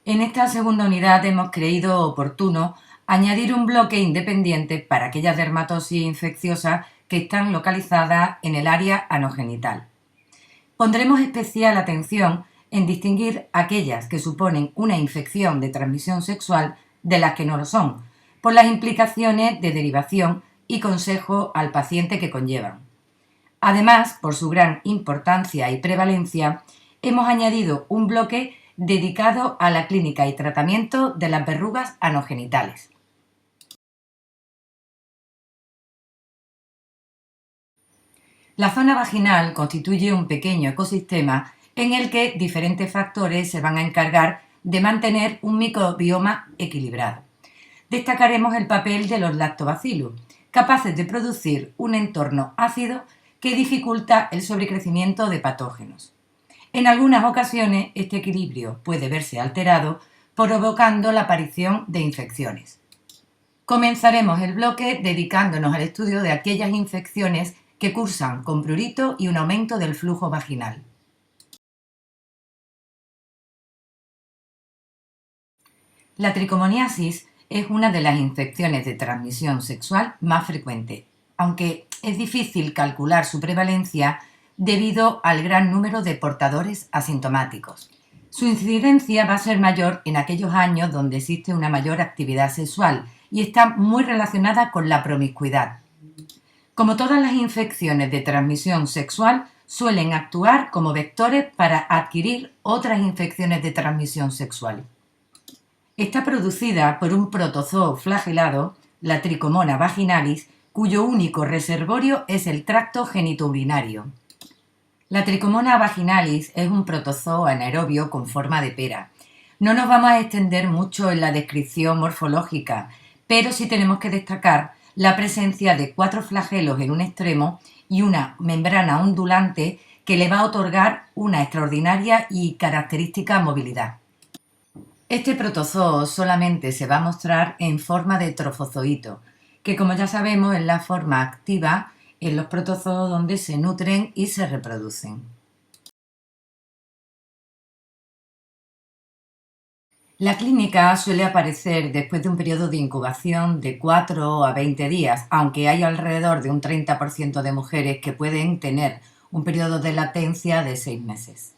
En esta segunda unidad hemos creído oportuno añadir un bloque independiente para aquellas dermatosis infecciosas que están localizadas en el área anogenital. Pondremos especial atención en distinguir aquellas que suponen una infección de transmisión sexual de las que no lo son, por las implicaciones de derivación y consejo al paciente que conllevan. Además, por su gran importancia y prevalencia, hemos añadido un bloque dedicado a la clínica y tratamiento de las verrugas anogenitales. La zona vaginal constituye un pequeño ecosistema en el que diferentes factores se van a encargar de mantener un microbioma equilibrado. Destacaremos el papel de los lactobacillus, capaces de producir un entorno ácido que dificulta el sobrecrecimiento de patógenos. En algunas ocasiones, este equilibrio puede verse alterado, provocando la aparición de infecciones. Comenzaremos el bloque dedicándonos al estudio de aquellas infecciones que cursan con prurito y un aumento del flujo vaginal. La tricomoniasis es una de las infecciones de transmisión sexual más frecuentes, aunque es difícil calcular su prevalencia debido al gran número de portadores asintomáticos. Su incidencia va a ser mayor en aquellos años donde existe una mayor actividad sexual y está muy relacionada con la promiscuidad. Como todas las infecciones de transmisión sexual, suelen actuar como vectores para adquirir otras infecciones de transmisión sexual. Está producida por un protozoo flagelado, la Tricomona vaginalis, cuyo único reservorio es el tracto genitourinario. La Tricomona vaginalis es un protozoo anaerobio con forma de pera. No nos vamos a extender mucho en la descripción morfológica, pero sí tenemos que destacar la presencia de 4 flagelos en un extremo y una membrana ondulante que le va a otorgar una extraordinaria y característica movilidad. Este protozoo solamente se va a mostrar en forma de trofozoito, que como ya sabemos es la forma activa en los protozoos donde se nutren y se reproducen. La clínica suele aparecer después de un periodo de incubación de 4 a 20 días, aunque hay alrededor de un 30% de mujeres que pueden tener un periodo de latencia de 6 meses.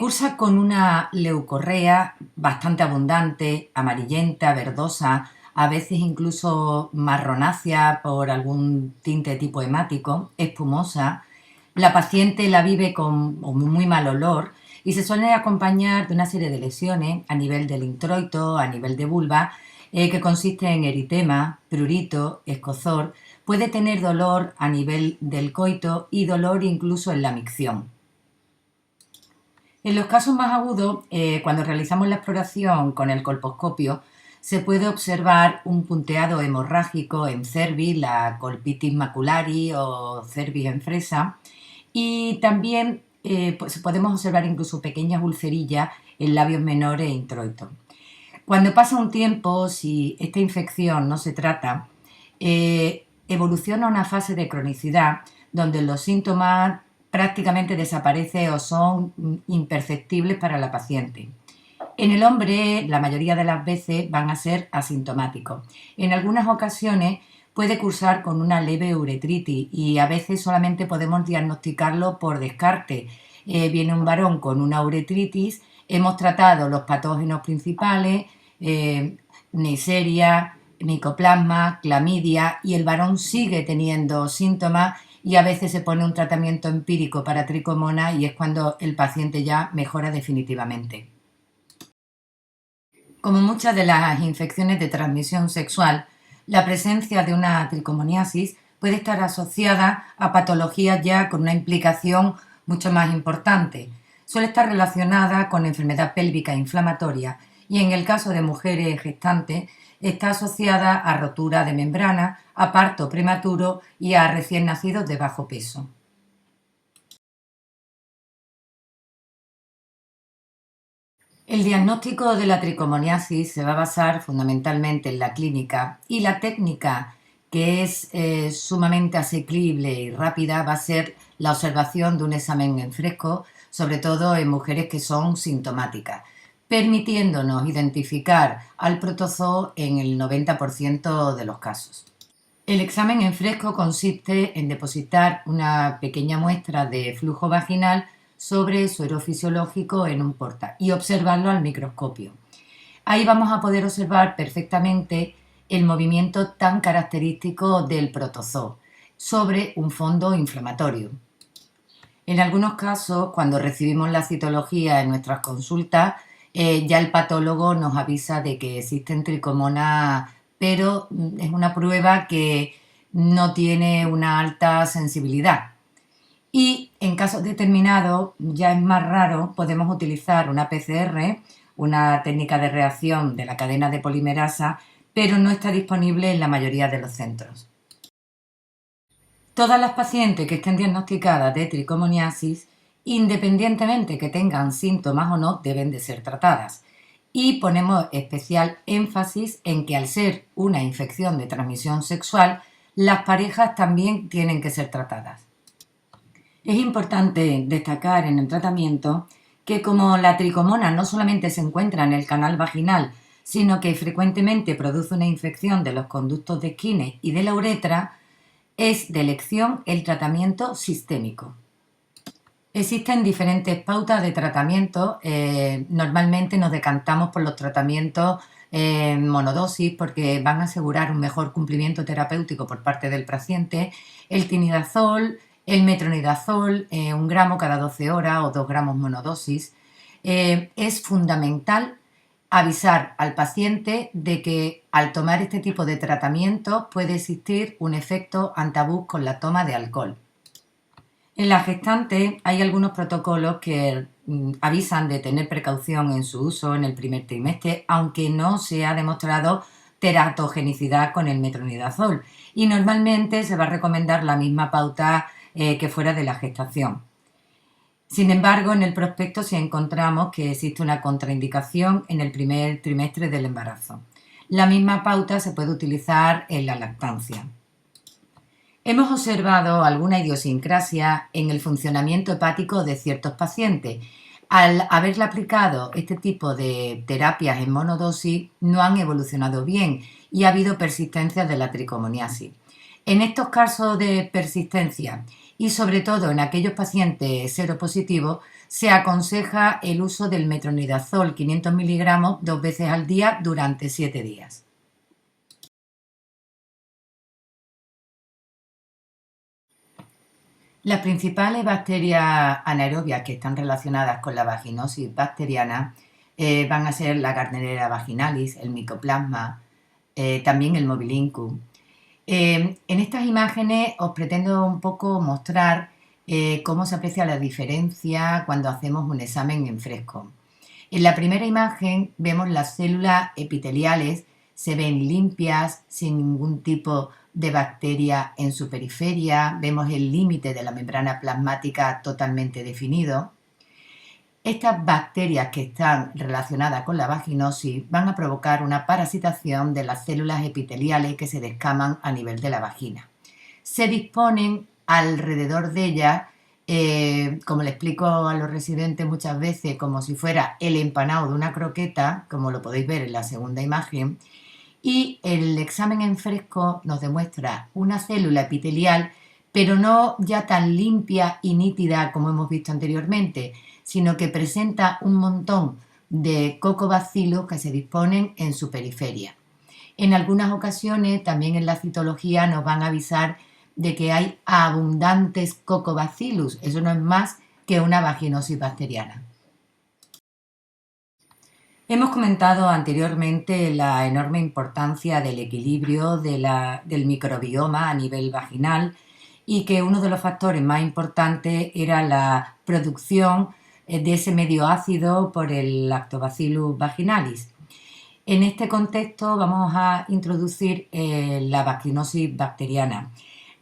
Cursa con una leucorrea bastante abundante, amarillenta, verdosa, a veces incluso marronácea por algún tinte tipo hemático, espumosa. La paciente la vive con muy mal olor y se suele acompañar de una serie de lesiones a nivel del introito, a nivel de vulva, que consiste en eritema, prurito, escozor. Puede tener dolor a nivel del coito y dolor incluso en la micción. En los casos más agudos, cuando realizamos la exploración con el colposcopio, se puede observar un punteado hemorrágico en cervix, la colpitis maculari o cervix en fresa, y también pues podemos observar incluso pequeñas ulcerillas en labios menores e introitos. Cuando pasa un tiempo, si esta infección no se trata, evoluciona a una fase de cronicidad donde los síntomas prácticamente desaparecen o son imperceptibles para la paciente. En el hombre, la mayoría de las veces van a ser asintomáticos. En algunas ocasiones puede cursar con una leve uretritis y a veces solamente podemos diagnosticarlo por descarte. Viene un varón con una uretritis, hemos tratado los patógenos principales, Neisseria, Mycoplasma, clamidia, y el varón sigue teniendo síntomas y a veces se pone un tratamiento empírico para tricomona y es cuando el paciente ya mejora definitivamente. Como muchas de las infecciones de transmisión sexual, la presencia de una tricomoniasis puede estar asociada a patologías ya con una implicación mucho más importante. Suele estar relacionada con enfermedad pélvica inflamatoria y en el caso de mujeres gestantes está asociada a rotura de membrana, a parto prematuro y a recién nacidos de bajo peso. El diagnóstico de la tricomoniasis se va a basar fundamentalmente en la clínica y la técnica, que es sumamente asequible y rápida, va a ser la observación de un examen en fresco, sobre todo en mujeres que son sintomáticas. permitiéndonos identificar al protozoo en el 90% de los casos. El examen en fresco consiste en depositar una pequeña muestra de flujo vaginal sobre suero fisiológico en un porta y observarlo al microscopio. Ahí vamos a poder observar perfectamente el movimiento tan característico del protozoo sobre un fondo inflamatorio. En algunos casos, cuando recibimos la citología en nuestras consultas, ya el patólogo nos avisa de que existen tricomonas, pero es una prueba que no tiene una alta sensibilidad. Y en casos determinados, ya es más raro, podemos utilizar una PCR, una técnica de reacción de la cadena de polimerasa, pero no está disponible en la mayoría de los centros. Todas las pacientes que estén diagnosticadas de tricomoniasis, independientemente que tengan síntomas o no, deben de ser tratadas. Y ponemos especial énfasis en que al ser una infección de transmisión sexual, las parejas también tienen que ser tratadas. Es importante destacar en el tratamiento que como la tricomona no solamente se encuentra en el canal vaginal, sino que frecuentemente produce una infección de los conductos de Skinner y de la uretra, es de elección el tratamiento sistémico. Existen diferentes pautas de tratamiento. Normalmente nos decantamos por los tratamientos monodosis porque van a asegurar un mejor cumplimiento terapéutico por parte del paciente. El tinidazol, el metronidazol, 1 gramo cada 12 horas o 2 gramos monodosis. Es fundamental avisar al paciente de que al tomar este tipo de tratamiento puede existir un efecto antabú con la toma de alcohol. En la gestante hay algunos protocolos que avisan de tener precaución en su uso en el primer trimestre, aunque no se ha demostrado teratogenicidad con el metronidazol, y normalmente se va a recomendar la misma pauta que fuera de la gestación. Sin embargo, en el prospecto sí encontramos que existe una contraindicación en el primer trimestre del embarazo. La misma pauta se puede utilizar en la lactancia. Hemos observado alguna idiosincrasia en el funcionamiento hepático de ciertos pacientes. Al haberle aplicado este tipo de terapias en monodosis, no han evolucionado bien y ha habido persistencia de la tricomoniasis. En estos casos de persistencia y sobre todo en aquellos pacientes seropositivos, se aconseja el uso del metronidazol 500 miligramos 2 veces al día durante 7 días. Las principales bacterias anaerobias que están relacionadas con la vaginosis bacteriana van a ser la Gardnerella vaginalis, el Mycoplasma, también el Mobilincus. En estas imágenes os pretendo un poco mostrar cómo se aprecia la diferencia cuando hacemos un examen en fresco. En la primera imagen vemos las células epiteliales, se ven limpias, sin ningún tipo de bacteria en su periferia, vemos el límite de la membrana plasmática totalmente definido. Estas bacterias que están relacionadas con la vaginosis van a provocar una parasitación de las células epiteliales que se descaman a nivel de la vagina. Se disponen alrededor de ellas, como le explico a los residentes muchas veces, como si fuera el empanado de una croqueta, como lo podéis ver en la segunda imagen, y el examen en fresco nos demuestra una célula epitelial, pero no ya tan limpia y nítida como hemos visto anteriormente, sino que presenta un montón de cocobacilos que se disponen en su periferia. En algunas ocasiones, también en la citología, nos van a avisar de que hay abundantes cocobacillus. Eso no es más que una vaginosis bacteriana. Hemos comentado anteriormente la enorme importancia del equilibrio del microbioma a nivel vaginal y que uno de los factores más importantes era la producción de ese medio ácido por el Lactobacillus vaginalis. En este contexto vamos a introducir la vaginosis bacteriana.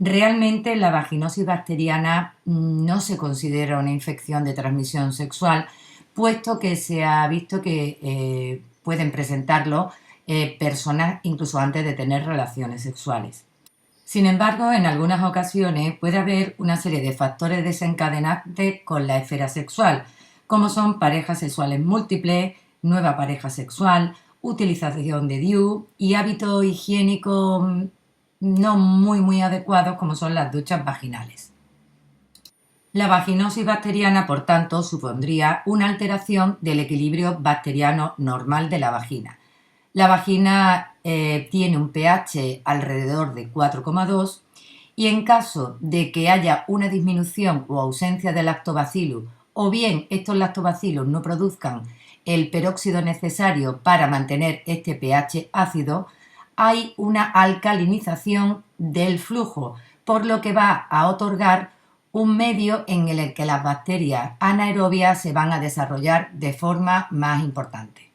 Realmente la vaginosis bacteriana no se considera una infección de transmisión sexual, puesto que se ha visto que pueden presentarlo personas incluso antes de tener relaciones sexuales. Sin embargo, en algunas ocasiones puede haber una serie de factores desencadenantes con la esfera sexual, como son parejas sexuales múltiples, nueva pareja sexual, utilización de DIU y hábitos higiénicos no muy adecuados como son las duchas vaginales. La vaginosis bacteriana, por tanto, supondría una alteración del equilibrio bacteriano normal de la vagina. La vagina tiene un pH alrededor de 4,2 y en caso de que haya una disminución o ausencia de lactobacillus o bien estos lactobacillus no produzcan el peróxido necesario para mantener este pH ácido, hay una alcalinización del flujo, por lo que va a otorgar un medio en el que las bacterias anaerobias se van a desarrollar de forma más importante.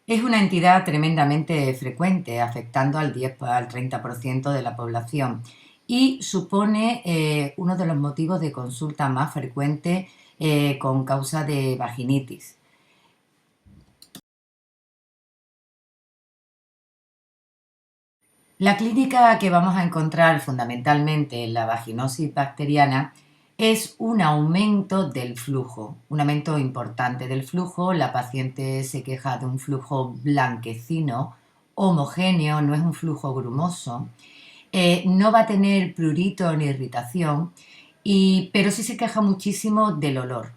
Es una entidad tremendamente frecuente, afectando al 10 al 30% de la población y supone uno de los motivos de consulta más frecuentes con causa de vaginitis. La clínica que vamos a encontrar fundamentalmente en la vaginosis bacteriana es un aumento del flujo, un aumento importante del flujo. La paciente se queja de un flujo blanquecino, homogéneo, no es un flujo grumoso. No va a tener prurito ni irritación, pero sí se queja muchísimo del olor.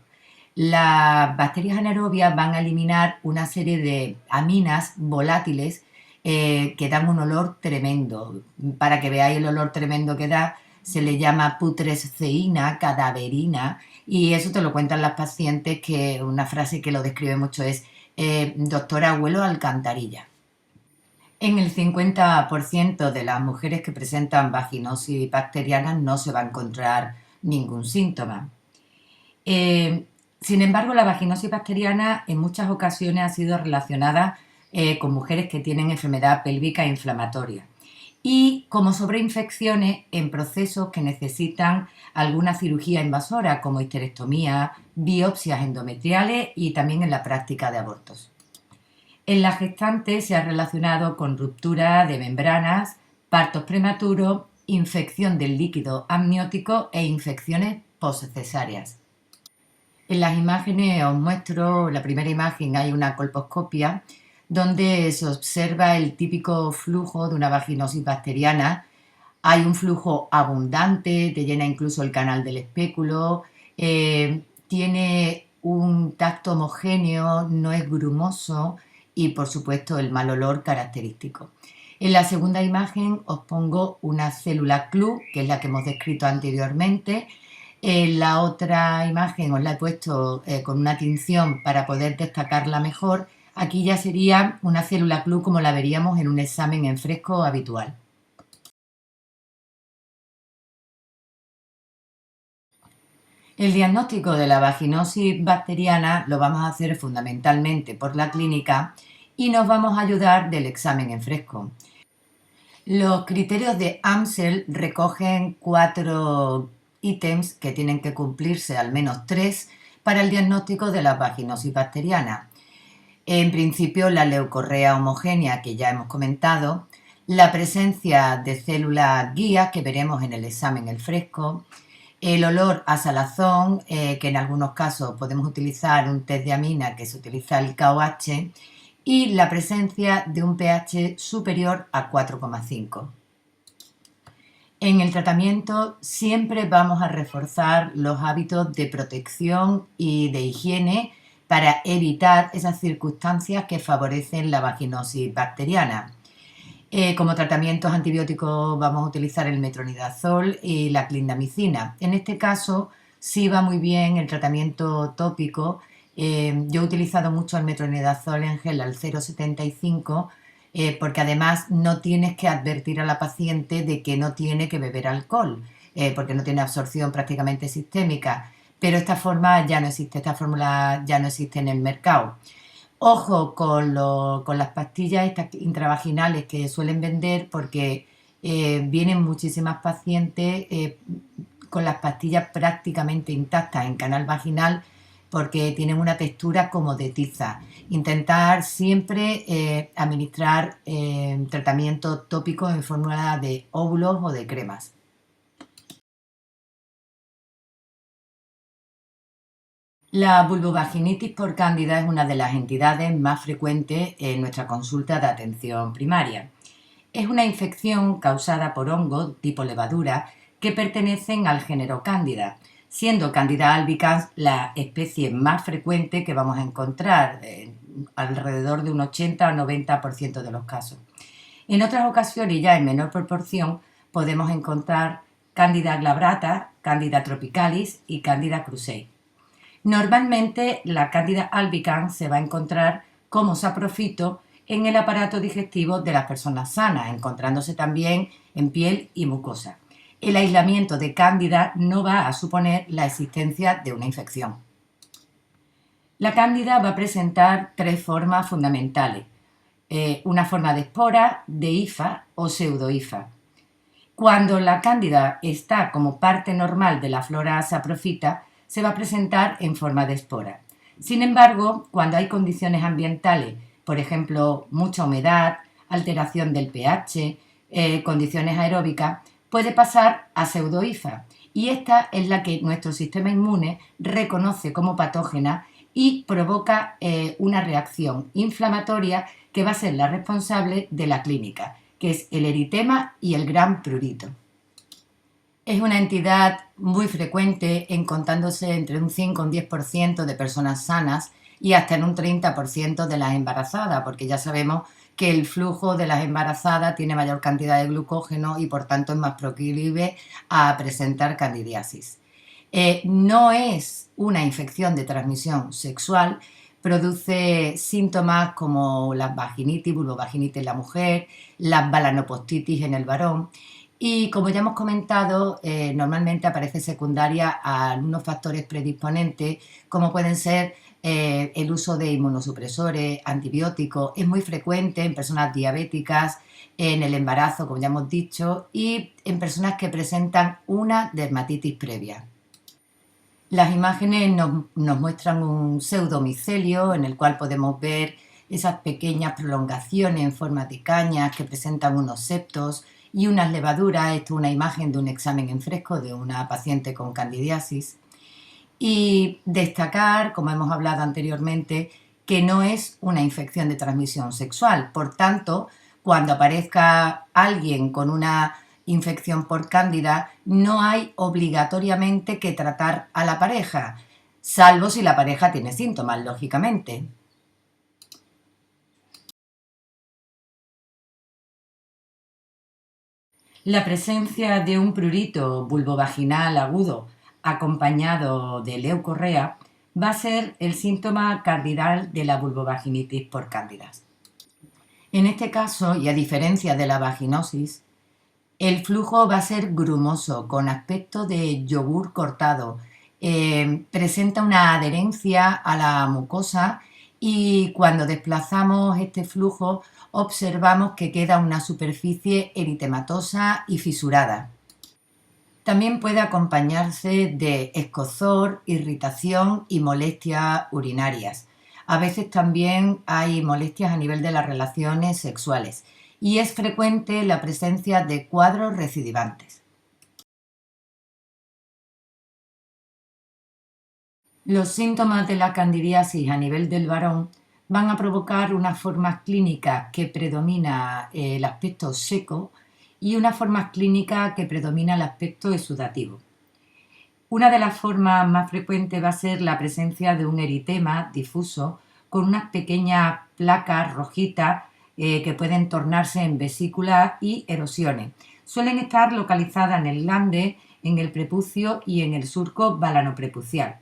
Las bacterias anaerobias van a eliminar una serie de aminas volátiles que dan un olor tremendo. Para que veáis el olor tremendo que da, se le llama putresceína, cadaverina, y eso te lo cuentan las pacientes, que una frase que lo describe mucho es doctora, huelo a alcantarilla. En el 50% de las mujeres que presentan vaginosis bacteriana no se va a encontrar ningún síntoma. Sin embargo, la vaginosis bacteriana en muchas ocasiones ha sido relacionada con mujeres que tienen enfermedad pélvica inflamatoria y como sobreinfecciones en procesos que necesitan alguna cirugía invasora como histerectomía, biopsias endometriales y también en la práctica de abortos. En la gestante se ha relacionado con ruptura de membranas, partos prematuros, infección del líquido amniótico e infecciones postcesáreas. En las imágenes os muestro, la primera imagen hay una colposcopia donde se observa el típico flujo de una vaginosis bacteriana. Hay un flujo abundante, te llena incluso el canal del espéculo, tiene un tacto homogéneo, no es grumoso y por supuesto el mal olor característico. En la segunda imagen os pongo una célula CLU, que es la que hemos descrito anteriormente. En la otra imagen os la he puesto con una tinción para poder destacarla mejor. Aquí ya sería una célula CLU como la veríamos en un examen en fresco habitual. El diagnóstico de la vaginosis bacteriana lo vamos a hacer fundamentalmente por la clínica y nos vamos a ayudar del examen en fresco. Los criterios de Amsel recogen 4 ítems que tienen que cumplirse, al menos 3, para el diagnóstico de la vaginosis bacteriana. En principio, la leucorrea homogénea, que ya hemos comentado, la presencia de células guía, que veremos en el examen el fresco, el olor a salazón, que en algunos casos podemos utilizar un test de amina que se utiliza el KOH, y la presencia de un pH superior a 4,5. En el tratamiento siempre vamos a reforzar los hábitos de protección y de higiene para evitar esas circunstancias que favorecen la vaginosis bacteriana. Como tratamientos antibióticos vamos a utilizar el metronidazol y la clindamicina. En este caso sí va muy bien el tratamiento tópico. Yo he utilizado mucho el metronidazol en gel al 0,75 porque además no tienes que advertir a la paciente de que no tiene que beber alcohol porque no tiene absorción prácticamente sistémica. Pero esta forma ya no existe, esta fórmula ya no existe en el mercado. Ojo con las pastillas estas intravaginales que suelen vender porque vienen muchísimas pacientes con las pastillas prácticamente intactas en canal vaginal porque tienen una textura como de tiza. Intentar siempre administrar tratamiento tópico en fórmula de óvulos o de cremas. La vulvovaginitis por cándida es una de las entidades más frecuentes en nuestra consulta de atención primaria. Es una infección causada por hongos tipo levadura que pertenecen al género Cándida, siendo Candida albicans la especie más frecuente que vamos a encontrar, alrededor de un 80 o 90% de los casos. En otras ocasiones, ya en menor proporción, podemos encontrar Candida glabrata, Candida tropicalis y Candida krusei. Normalmente la Candida albicans se va a encontrar como saprofito en el aparato digestivo de las personas sanas, encontrándose también en piel y mucosa. El aislamiento de Cándida no va a suponer la existencia de una infección. La Cándida va a presentar tres formas fundamentales: una forma de espora, de hifa o pseudohifa. Cuando la cándida está como parte normal de la flora saprofita, se va a presentar en forma de espora. Sin embargo, cuando hay condiciones ambientales, por ejemplo, mucha humedad, alteración del pH, condiciones aeróbicas, puede pasar a pseudohifa, y esta es la que nuestro sistema inmune reconoce como patógena y provoca una reacción inflamatoria que va a ser la responsable de la clínica, que es el eritema y el gran prurito. Es una entidad muy frecuente, encontrándose entre un 5 y un 10% de personas sanas y hasta en un 30% de las embarazadas, porque ya sabemos que el flujo de las embarazadas tiene mayor cantidad de glucógeno y por tanto es más proclive a presentar candidiasis. No es una infección de transmisión sexual, produce síntomas como la vaginitis, vulvovaginitis en la mujer, la balanopostitis en el varón, y como ya hemos comentado, normalmente aparece secundaria a algunos factores predisponentes, como pueden ser el uso de inmunosupresores, antibióticos. Es muy frecuente en personas diabéticas, en el embarazo, como ya hemos dicho, y en personas que presentan una dermatitis previa. Las imágenes nos muestran un pseudomicelio en el cual podemos ver esas pequeñas prolongaciones en forma de cañas que presentan unos septos y unas levaduras. Esto es una imagen de un examen en fresco de una paciente con candidiasis. Y destacar, como hemos hablado anteriormente, que no es una infección de transmisión sexual. Por tanto, cuando aparezca alguien con una infección por cándida, no hay obligatoriamente que tratar a la pareja, salvo si la pareja tiene síntomas, lógicamente. La presencia de un prurito vulvovaginal agudo acompañado de leucorrea va a ser el síntoma cardinal de la vulvovaginitis por cándidas. En este caso, y a diferencia de la vaginosis, el flujo va a ser grumoso, con aspecto de yogur cortado. Presenta una adherencia a la mucosa y cuando desplazamos este flujo observamos que queda una superficie eritematosa y fisurada. También puede acompañarse de escozor, irritación y molestias urinarias. A veces también hay molestias a nivel de las relaciones sexuales y es frecuente la presencia de cuadros recidivantes. Los síntomas de la candidiasis a nivel del varón van a provocar una forma clínica que predomina el aspecto seco y una forma clínica que predomina el aspecto exudativo. Una de las formas más frecuentes va a ser la presencia de un eritema difuso con unas pequeñas placas rojitas que pueden tornarse en vesículas y erosiones. Suelen estar localizadas en el glande, en el prepucio y en el surco balanoprepucial.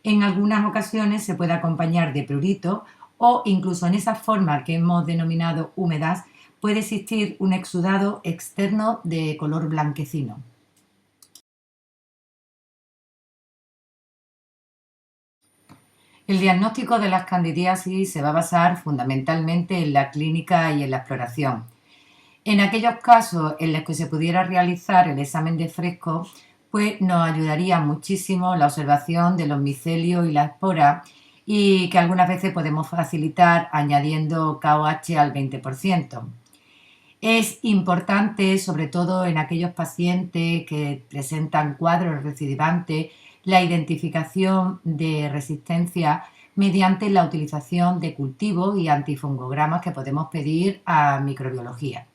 En algunas ocasiones se puede acompañar de prurito o incluso en esa forma que hemos denominado húmedas puede existir un exudado externo de color blanquecino. El diagnóstico de las candidiasis se va a basar fundamentalmente en la clínica y en la exploración. En aquellos casos en los que se pudiera realizar el examen de fresco, pues nos ayudaría muchísimo la observación de los micelios y la espora, y que algunas veces podemos facilitar añadiendo KOH al 20%. Es importante, sobre todo en aquellos pacientes que presentan cuadros recidivantes, la identificación de resistencia mediante la utilización de cultivos y antifungogramas que podemos pedir a microbiología.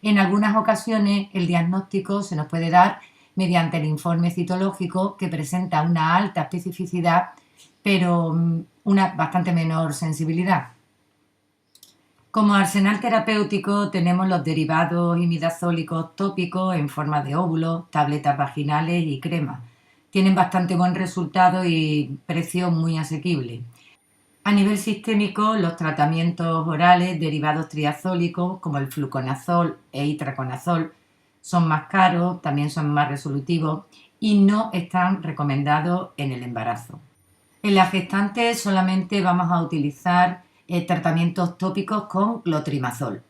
En algunas ocasiones el diagnóstico se nos puede dar mediante el informe citológico, que presenta una alta especificidad pero una bastante menor sensibilidad. Como arsenal terapéutico tenemos los derivados imidazólicos tópicos en forma de óvulos, tabletas vaginales y cremas. Tienen bastante buen resultado y precio muy asequible. A nivel sistémico, los tratamientos orales derivados triazólicos como el fluconazol e itraconazol son más caros, también son más resolutivos y no están recomendados en el embarazo. En la gestante solamente vamos a utilizar tratamientos tópicos con clotrimazol.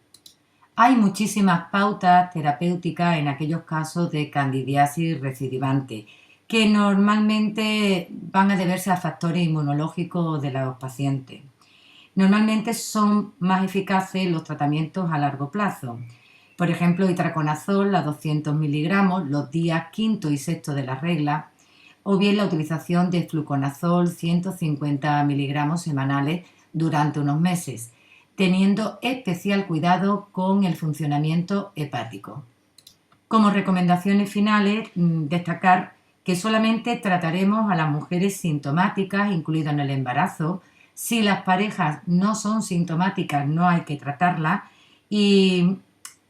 Hay muchísimas pautas terapéuticas en aquellos casos de candidiasis recidivante, que normalmente van a deberse a factores inmunológicos de los pacientes. Normalmente son más eficaces los tratamientos a largo plazo. Por ejemplo, itraconazol a 200 miligramos los días quinto y sexto de la regla, o bien la utilización de fluconazol 150 miligramos semanales durante unos meses, teniendo especial cuidado con el funcionamiento hepático. Como recomendaciones finales, destacar que solamente trataremos a las mujeres sintomáticas, incluido en el embarazo. Si las parejas no son sintomáticas, no hay que tratarlas. Y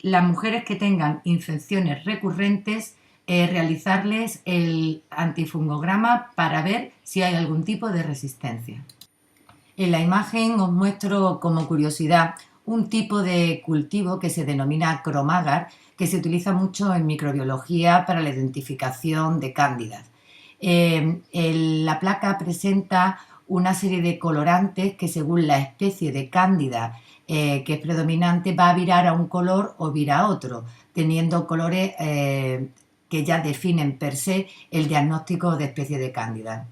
las mujeres que tengan infecciones recurrentes, realizarles el antifungograma para ver si hay algún tipo de resistencia. En la imagen os muestro como curiosidad un tipo de cultivo que se denomina cromagar, que se utiliza mucho en microbiología para la identificación de cándidas. La placa presenta una serie de colorantes que, según la especie de cándida que es predominante, va a virar a un color o vira a otro, teniendo colores que ya definen per se el diagnóstico de especie de cándida.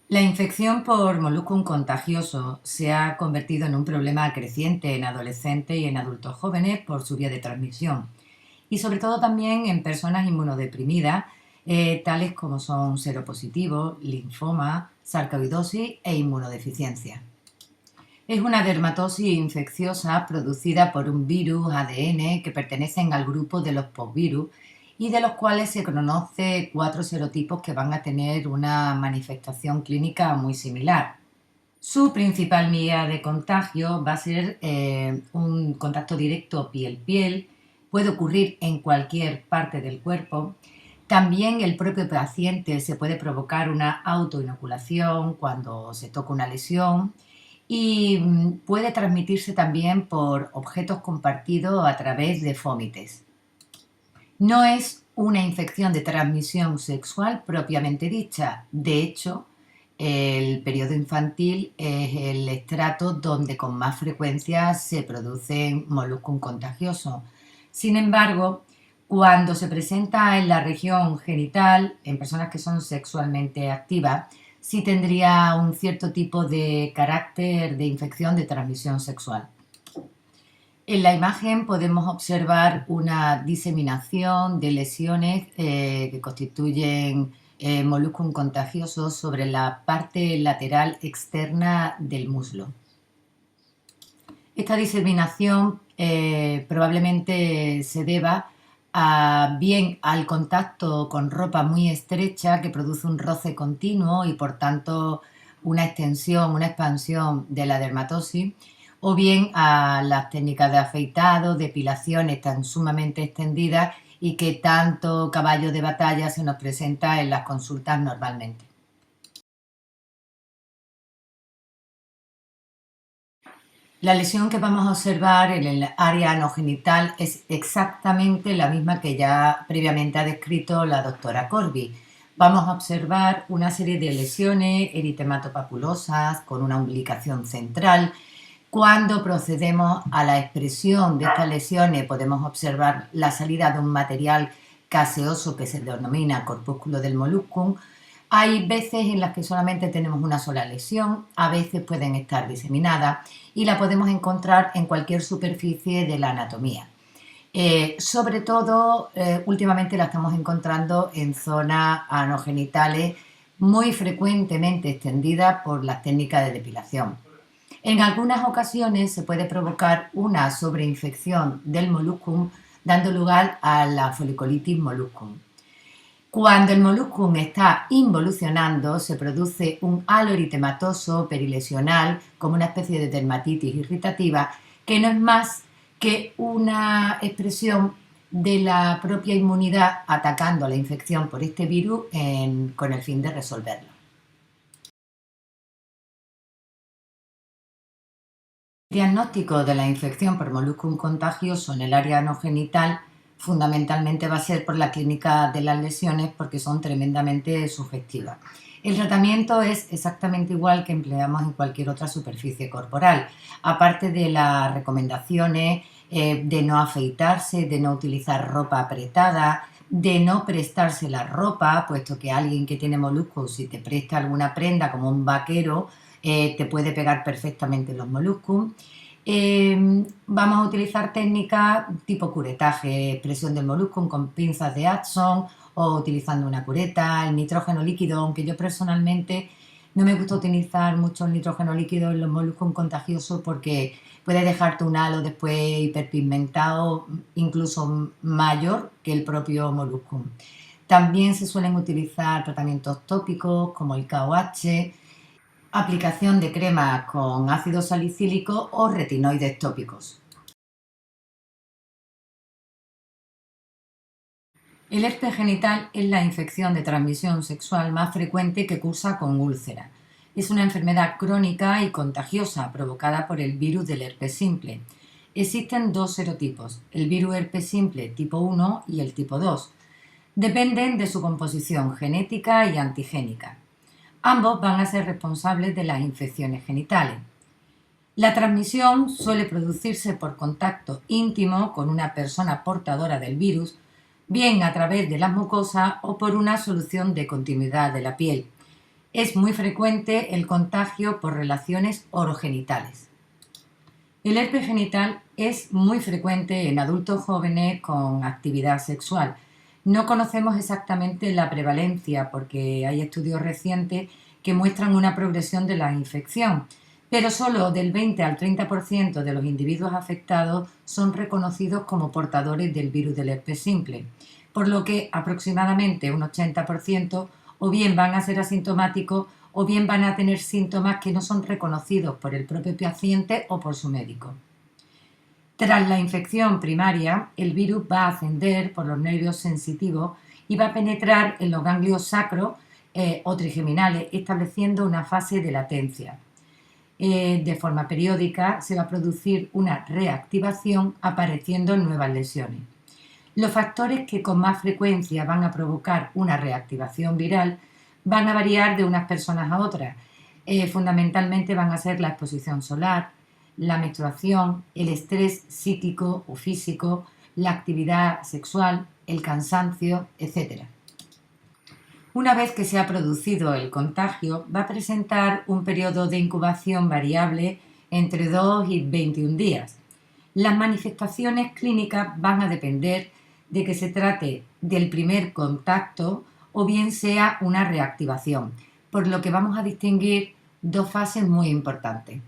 La infección por Molluscum contagioso se ha convertido en un problema creciente en adolescentes y en adultos jóvenes por su vía de transmisión, y sobre todo también en personas inmunodeprimidas, tales como son seropositivos, linfoma, sarcoidosis e inmunodeficiencia. Es una dermatosis infecciosa producida por un virus ADN que pertenecen al grupo de los postvirus y de los cuales se conoce 4 serotipos que van a tener una manifestación clínica muy similar. Su principal vía de contagio va a ser un contacto directo piel-piel, puede ocurrir en cualquier parte del cuerpo. También el propio paciente se puede provocar una autoinoculación cuando se toca una lesión y puede transmitirse también por objetos compartidos a través de fómites. No es una infección de transmisión sexual propiamente dicha. De hecho, el periodo infantil es el estrato donde con más frecuencia se producen Molluscum contagioso. Sin embargo, cuando se presenta en la región genital, en personas que son sexualmente activas, sí tendría un cierto tipo de carácter de infección de transmisión sexual. En la imagen podemos observar una diseminación de lesiones que constituyen Molluscum contagioso sobre la parte lateral externa del muslo. Esta diseminación probablemente se deba bien al contacto con ropa muy estrecha que produce un roce continuo y por tanto una extensión, una expansión de la dermatosis, o bien a las técnicas de afeitado, depilaciones tan sumamente extendidas y que tanto caballo de batalla se nos presenta en las consultas normalmente. La lesión que vamos a observar en el área anogenital es exactamente la misma que ya previamente ha descrito la doctora Corby. Vamos a observar una serie de lesiones eritematopapulosas con una umbilicación central. Cuando procedemos a la expresión de estas lesiones podemos observar la salida de un material caseoso que se denomina corpúsculo del molluscum. Hay veces en las que solamente tenemos una sola lesión, a veces pueden estar diseminadas y la podemos encontrar en cualquier superficie de la anatomía. Sobre todo, últimamente la estamos encontrando en zonas anogenitales muy frecuentemente extendidas por las técnicas de depilación. En algunas ocasiones se puede provocar una sobreinfección del moluscum, dando lugar a la folicolitis moluscum. Cuando el moluscum está involucionando, se produce un halo eritematoso perilesional, como una especie de dermatitis irritativa, que no es más que una expresión de la propia inmunidad atacando la infección por este virus con el fin de resolverlo. El diagnóstico de la infección por moluscum contagioso en el área anogenital fundamentalmente va a ser por la clínica de las lesiones porque son tremendamente sugestivas. El tratamiento es exactamente igual que empleamos en cualquier otra superficie corporal, aparte de las recomendaciones de no afeitarse, de no utilizar ropa apretada, de no prestarse la ropa, puesto que alguien que tiene moluscos, si te presta alguna prenda como un vaquero, te puede pegar perfectamente los moluscos. Vamos a utilizar técnicas tipo curetaje, presión del molusco con pinzas de Adson o utilizando una cureta, el nitrógeno líquido, aunque yo personalmente no me gusta utilizar mucho el nitrógeno líquido en los moluscos contagiosos porque puede dejarte un halo después hiperpigmentado, incluso mayor que el propio molusco. También se suelen utilizar tratamientos tópicos como el KOH, aplicación de crema con ácido salicílico o retinoides tópicos. El herpes genital es la infección de transmisión sexual más frecuente que cursa con úlcera. Es una enfermedad crónica y contagiosa provocada por el virus del herpes simple. Existen dos serotipos, el virus herpes simple tipo 1 y el tipo 2. Dependen de su composición genética y antigénica. Ambos van a ser responsables de las infecciones genitales. La transmisión suele producirse por contacto íntimo con una persona portadora del virus, bien a través de las mucosas o por una solución de continuidad de la piel. Es muy frecuente el contagio por relaciones orogenitales. El herpes genital es muy frecuente en adultos jóvenes con actividad sexual. No conocemos exactamente la prevalencia porque hay estudios recientes que muestran una progresión de la infección, pero solo del 20 al 30% de los individuos afectados son reconocidos como portadores del virus del herpes simple, por lo que aproximadamente un 80% o bien van a ser asintomáticos o bien van a tener síntomas que no son reconocidos por el propio paciente o por su médico. Tras la infección primaria, el virus va a ascender por los nervios sensitivos y va a penetrar en los ganglios sacros o trigeminales, estableciendo una fase de latencia. De forma periódica se va a producir una reactivación apareciendo nuevas lesiones. Los factores que con más frecuencia van a provocar una reactivación viral van a variar de unas personas a otras. Fundamentalmente van a ser la exposición solar, la menstruación, el estrés psíquico o físico, la actividad sexual, el cansancio, etc. Una vez que se ha producido el contagio, va a presentar un periodo de incubación variable entre 2 y 21 días. Las manifestaciones clínicas van a depender de que se trate del primer contacto o bien sea una reactivación, por lo que vamos a distinguir dos fases muy importantes.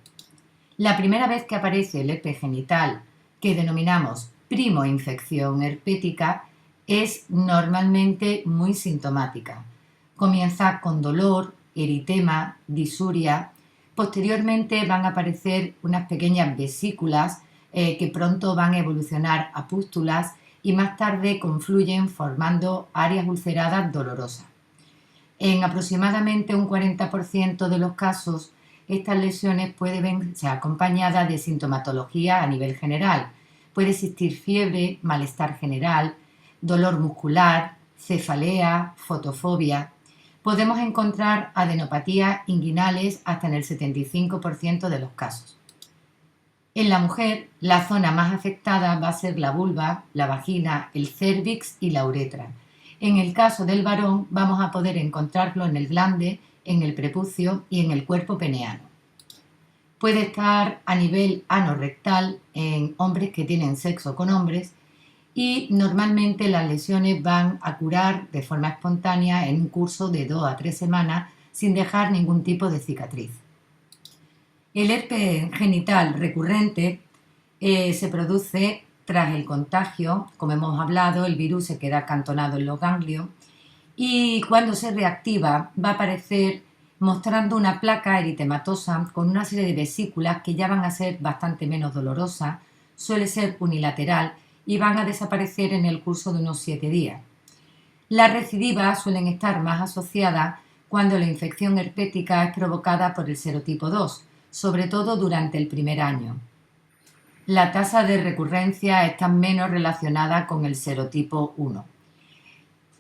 La primera vez que aparece el herpes genital, que denominamos primoinfección herpética, es normalmente muy sintomática. Comienza con dolor, eritema, disuria. Posteriormente van a aparecer unas pequeñas vesículas que pronto van a evolucionar a pústulas y más tarde confluyen formando áreas ulceradas dolorosas. En aproximadamente un 40% de los casos, estas lesiones pueden ser acompañadas de sintomatología a nivel general. Puede existir fiebre, malestar general, dolor muscular, cefalea, fotofobia. Podemos encontrar adenopatías inguinales hasta en el 75% de los casos. En la mujer, la zona más afectada va a ser la vulva, la vagina, el cérvix y la uretra. En el caso del varón, vamos a poder encontrarlo en el glande, en el prepucio y en el cuerpo peneano. Puede estar a nivel anorrectal en hombres que tienen sexo con hombres y normalmente las lesiones van a curar de forma espontánea en un curso de 2 a 3 semanas sin dejar ningún tipo de cicatriz. El herpes genital recurrente se produce tras el contagio. Como hemos hablado, el virus se queda acantonado en los ganglios y cuando se reactiva va a aparecer mostrando una placa eritematosa con una serie de vesículas que ya van a ser bastante menos dolorosas, suele ser unilateral y van a desaparecer en el curso de unos 7 días. Las recidivas suelen estar más asociadas cuando la infección herpética es provocada por el serotipo 2, sobre todo durante el primer año. La tasa de recurrencia está menos relacionada con el serotipo 1.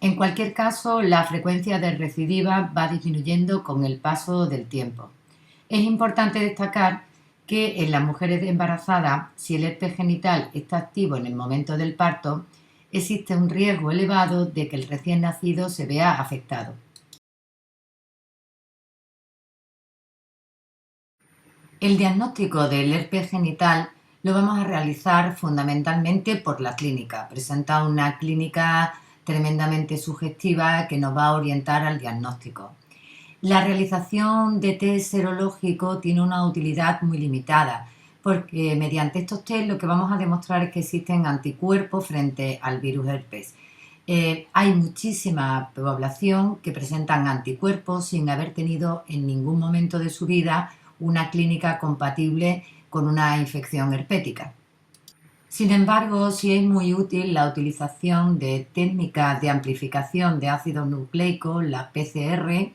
En cualquier caso, la frecuencia de recidiva va disminuyendo con el paso del tiempo. Es importante destacar que en las mujeres embarazadas, si el herpes genital está activo en el momento del parto, existe un riesgo elevado de que el recién nacido se vea afectado. El diagnóstico del herpes genital lo vamos a realizar fundamentalmente por la clínica. Presenta una clínica tremendamente sugestiva que nos va a orientar al diagnóstico. La realización de test serológico tiene una utilidad muy limitada, porque mediante estos test lo que vamos a demostrar es que existen anticuerpos frente al virus herpes. Hay muchísima población que presentan anticuerpos sin haber tenido en ningún momento de su vida una clínica compatible con una infección herpética. Sin embargo, sí es muy útil la utilización de técnicas de amplificación de ácidos nucleicos, la PCR,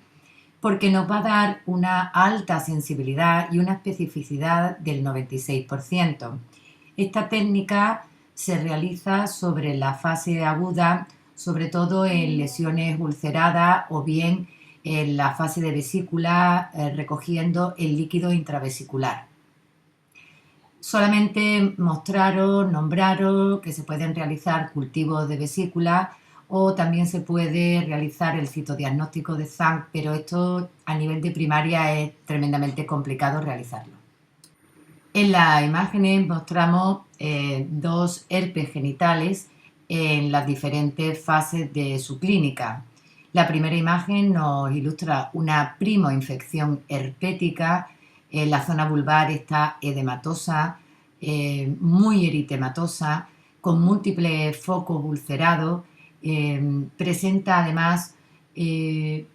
porque nos va a dar una alta sensibilidad y una especificidad del 96%. Esta técnica se realiza sobre la fase aguda, sobre todo en lesiones ulceradas o bien en la fase de vesícula, recogiendo el líquido intravesicular. Solamente mostraros, nombraros que se pueden realizar cultivos de vesícula o también se puede realizar el citodiagnóstico de Zank, pero esto a nivel de primaria es tremendamente complicado realizarlo. En las imágenes mostramos dos herpes genitales en las diferentes fases de su clínica. La primera imagen nos ilustra una primoinfección herpética. La zona vulvar está edematosa, muy eritematosa, con múltiples focos ulcerados. Presenta además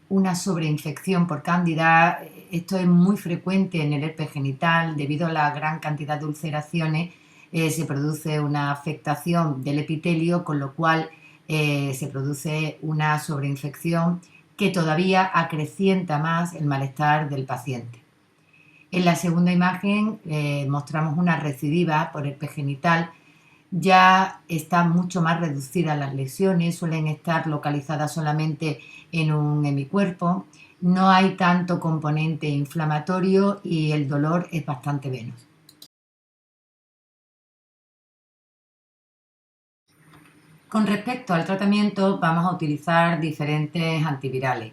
una sobreinfección por cándida. Esto es muy frecuente en el herpes genital debido a la gran cantidad de ulceraciones. Se produce una afectación del epitelio, con lo cual se produce una sobreinfección que todavía acrecienta más el malestar del paciente. En la segunda imagen mostramos una recidiva por herpes genital. Ya están mucho más reducidas las lesiones, suelen estar localizadas solamente en un hemicuerpo, no hay tanto componente inflamatorio y el dolor es bastante menos. Con respecto al tratamiento, vamos a utilizar diferentes antivirales.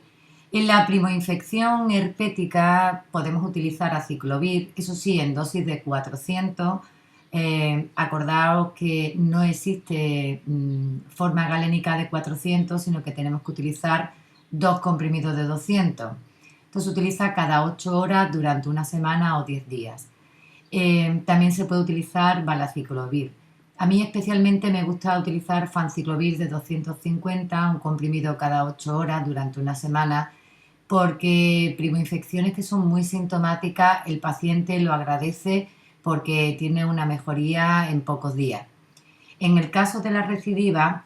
En la primoinfección herpética podemos utilizar aciclovir, eso sí, en dosis de 400. Acordaos que no existe forma galénica de 400, sino que tenemos que utilizar 2 comprimidos de 200. Esto se utiliza cada 8 horas durante una semana o 10 días. También se puede utilizar valaciclovir. A mí especialmente me gusta utilizar fanciclovir de 250, un comprimido cada 8 horas durante una semana, porque primoinfecciones que son muy sintomáticas, el paciente lo agradece porque tiene una mejoría en pocos días. En el caso de la recidiva,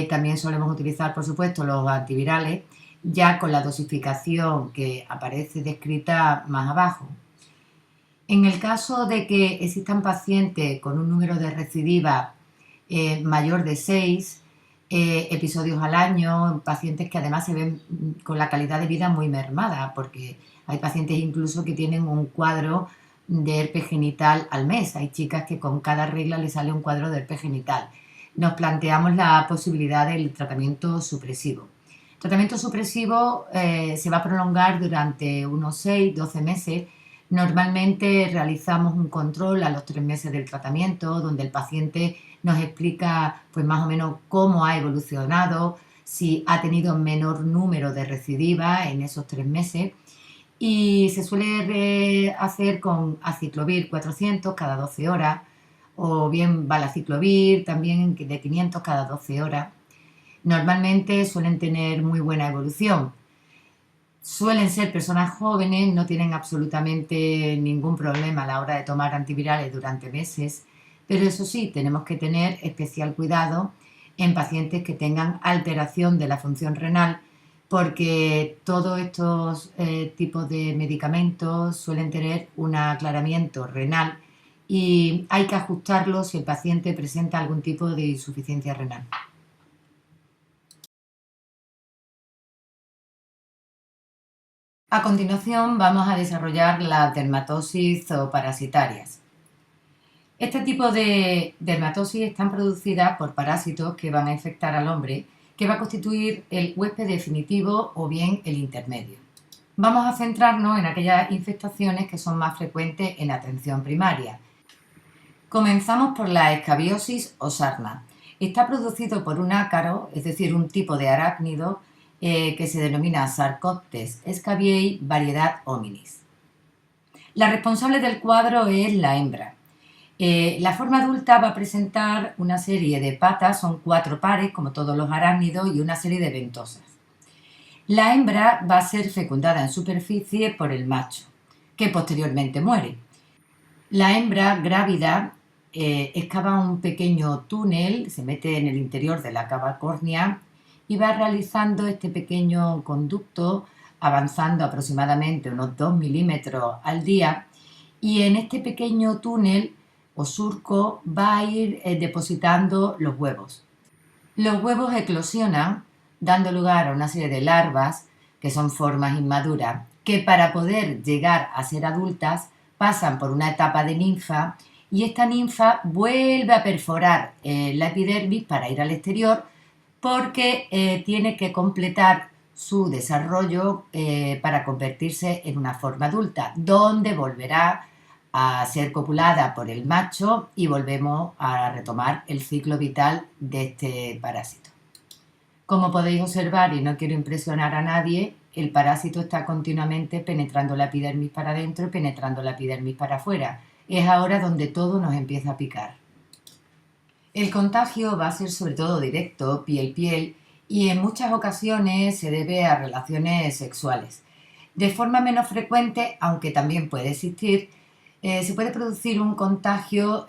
también solemos utilizar, por supuesto, los antivirales, ya con la dosificación que aparece descrita más abajo. En el caso de que existan pacientes con un número de recidivas mayor de 6 episodios al año, pacientes que además se ven con la calidad de vida muy mermada, porque hay pacientes incluso que tienen un cuadro de herpes genital al mes. Hay chicas que con cada regla les sale un cuadro de herpes genital. Nos planteamos la posibilidad del tratamiento supresivo. El tratamiento supresivo se va a prolongar durante unos 6-12 meses. Normalmente realizamos un control a los 3 meses del tratamiento, donde el paciente nos explica pues más o menos cómo ha evolucionado, si ha tenido menor número de recidivas en esos 3 meses, y se suele hacer con aciclovir 400 cada 12 horas, o bien valaciclovir también de 500 cada 12 horas. Normalmente suelen tener muy buena evolución. Suelen ser personas jóvenes, no tienen absolutamente ningún problema a la hora de tomar antivirales durante meses, pero eso sí, tenemos que tener especial cuidado en pacientes que tengan alteración de la función renal, porque todos estos tipos de medicamentos suelen tener un aclaramiento renal y hay que ajustarlo si el paciente presenta algún tipo de insuficiencia renal. A continuación vamos a desarrollar las dermatosis zooparasitarias. Este tipo de dermatosis están producidas por parásitos que van a infectar al hombre, que va a constituir el huésped definitivo o bien el intermedio. Vamos a centrarnos en aquellas infestaciones que son más frecuentes en atención primaria. Comenzamos por la escabiosis o sarna. Está producido por un ácaro, es decir, un tipo de arácnido que se denomina Sarcoptes scabiei, variedad hominis. La responsable del cuadro es la hembra. La forma adulta va a presentar una serie de patas, son 4 pares, como todos los arácnidos, y una serie de ventosas. La hembra va a ser fecundada en superficie por el macho, que posteriormente muere. La hembra grávida excava un pequeño túnel, se mete en el interior de la cava córnea y va realizando este pequeño conducto, avanzando aproximadamente unos 2 milímetros al día, y en este pequeño túnel o surco va a ir depositando los huevos. Los huevos eclosionan, dando lugar a una serie de larvas, que son formas inmaduras, que para poder llegar a ser adultas pasan por una etapa de ninfa, y esta ninfa vuelve a perforar la epidermis para ir al exterior, porque tiene que completar su desarrollo para convertirse en una forma adulta, donde volverá a ser copulada por el macho y volvemos a retomar el ciclo vital de este parásito. Como podéis observar, y no quiero impresionar a nadie, el parásito está continuamente penetrando la epidermis para adentro y penetrando la epidermis para afuera. Es ahora donde todo nos empieza a picar. El contagio va a ser sobre todo directo, piel-piel, y en muchas ocasiones se debe a relaciones sexuales. De forma menos frecuente, aunque también puede existir, se puede producir un contagio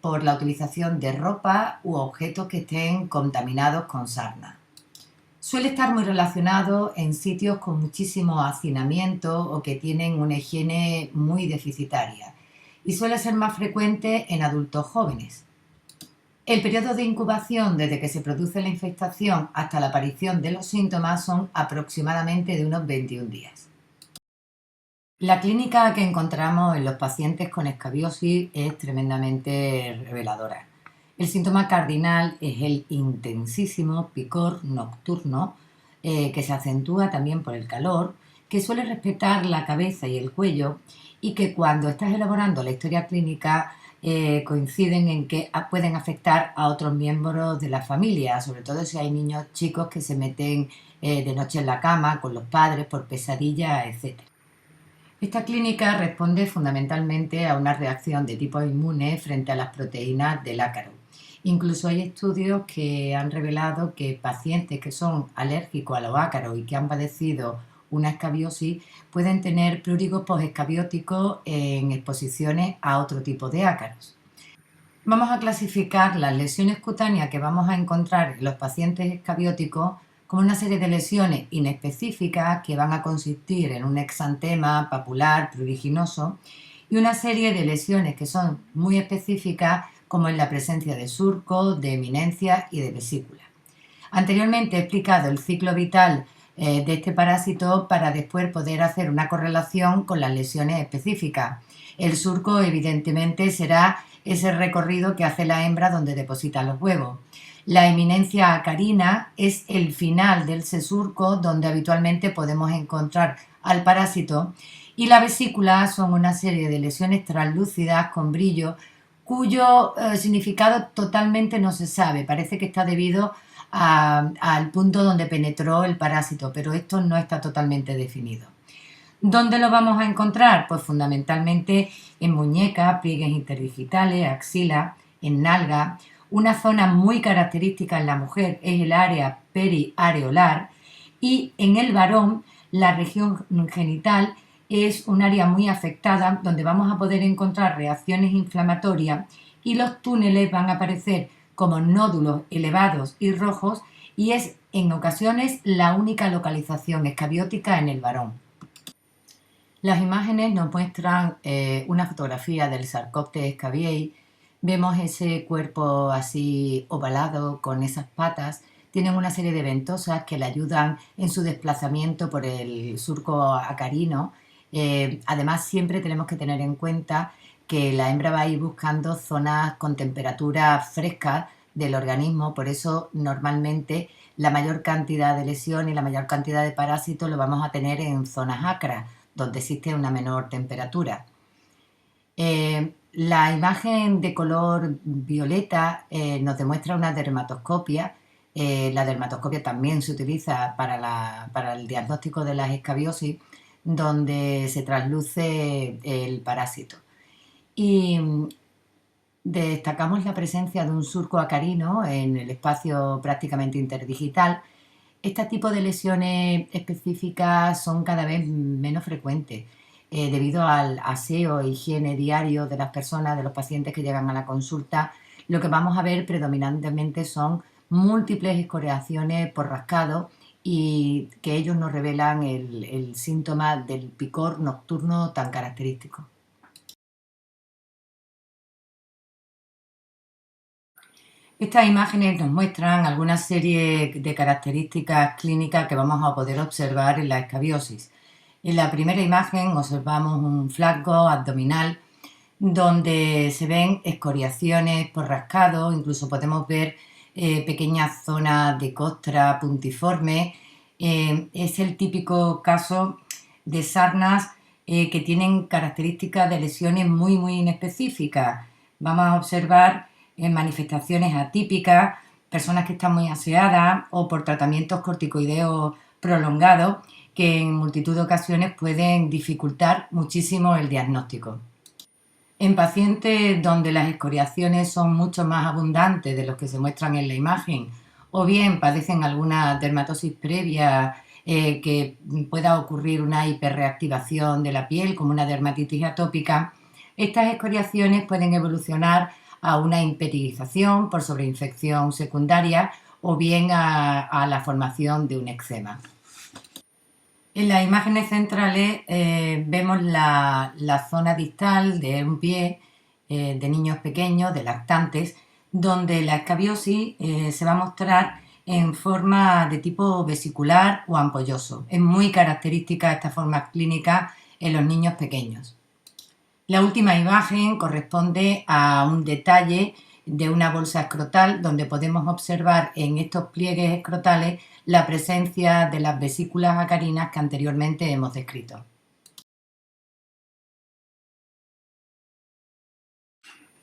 por la utilización de ropa u objetos que estén contaminados con sarna. Suele estar muy relacionado en sitios con muchísimo hacinamiento o que tienen una higiene muy deficitaria, y suele ser más frecuente en adultos jóvenes. El periodo de incubación desde que se produce la infestación hasta la aparición de los síntomas son aproximadamente de unos 21 días. La clínica que encontramos en los pacientes con escabiosis es tremendamente reveladora. El síntoma cardinal es el intensísimo picor nocturno, que se acentúa también por el calor, que suele respetar la cabeza y el cuello, y que cuando estás elaborando la historia clínica coinciden en que pueden afectar a otros miembros de la familia, sobre todo si hay niños chicos que se meten de noche en la cama con los padres por pesadillas, etc. Esta clínica responde fundamentalmente a una reacción de tipo inmune frente a las proteínas del ácaro. Incluso hay estudios que han revelado que pacientes que son alérgicos a los ácaros y que han padecido una escabiosis pueden tener prurigos posescabióticos en exposiciones a otro tipo de ácaros. Vamos a clasificar las lesiones cutáneas que vamos a encontrar en los pacientes escabióticos como una serie de lesiones inespecíficas que van a consistir en un exantema papular pruriginoso y una serie de lesiones que son muy específicas, como en la presencia de surcos, de eminencias y de vesícula. Anteriormente he explicado el ciclo vital de este parásito para después poder hacer una correlación con las lesiones específicas. El surco evidentemente será ese recorrido que hace la hembra donde deposita los huevos. La eminencia acarina es el final del surco donde habitualmente podemos encontrar al parásito, y la vesícula son una serie de lesiones translúcidas con brillo cuyo significado totalmente no se sabe. Parece que está debido al punto donde penetró el parásito, pero esto no está totalmente definido. ¿Dónde lo vamos a encontrar? Pues fundamentalmente en muñecas, pliegues interdigitales, axila, en nalga. Una zona muy característica en la mujer es el área periareolar y en el varón la región genital es un área muy afectada donde vamos a poder encontrar reacciones inflamatorias y los túneles van a aparecer como nódulos elevados y rojos y es en ocasiones la única localización escabiótica en el varón. Las imágenes nos muestran una fotografía del Sarcoptes scabiei. Vemos ese cuerpo así ovalado con esas patas. Tienen una serie de ventosas que le ayudan en su desplazamiento por el surco acarino. Además, siempre tenemos que tener en cuenta que la hembra va a ir buscando zonas con temperatura fresca del organismo, por eso normalmente la mayor cantidad de lesión y la mayor cantidad de parásitos lo vamos a tener en zonas acras, donde existe una menor temperatura. La imagen de color violeta nos demuestra una dermatoscopia. La dermatoscopia también se utiliza para el diagnóstico de las escabiosis, donde se trasluce el parásito. Y destacamos la presencia de un surco acarino en el espacio prácticamente interdigital. Este tipo de lesiones específicas son cada vez menos frecuentes debido al aseo e higiene diario de las personas, de los pacientes que llegan a la consulta. Lo que vamos a ver predominantemente son múltiples escoriaciones por rascado y que ellos nos revelan el síntoma del picor nocturno tan característico. Estas imágenes nos muestran alguna serie de características clínicas que vamos a poder observar en la escabiosis. En la primera imagen observamos un flanco abdominal donde se ven escoriaciones por rascado, incluso podemos ver pequeñas zonas de costra puntiforme. Es el típico caso de sarnas que tienen características de lesiones muy inespecíficas. Vamos a observar manifestaciones atípicas, personas que están muy aseadas o por tratamientos corticoideos prolongados que en multitud de ocasiones pueden dificultar muchísimo el diagnóstico. En pacientes donde las escoriaciones son mucho más abundantes de los que se muestran en la imagen o bien padecen alguna dermatosis previa que pueda ocurrir una hiperreactivación de la piel como una dermatitis atópica, estas escoriaciones pueden evolucionar a una imperidización por sobreinfección secundaria o bien a la formación de un eczema. En las imágenes centrales vemos la zona distal de un pie de niños pequeños, de lactantes, donde la escabiosis se va a mostrar en forma de tipo vesicular o ampolloso. Es muy característica esta forma clínica en los niños pequeños. La última imagen corresponde a un detalle de una bolsa escrotal donde podemos observar en estos pliegues escrotales la presencia de las vesículas acarinas que anteriormente hemos descrito.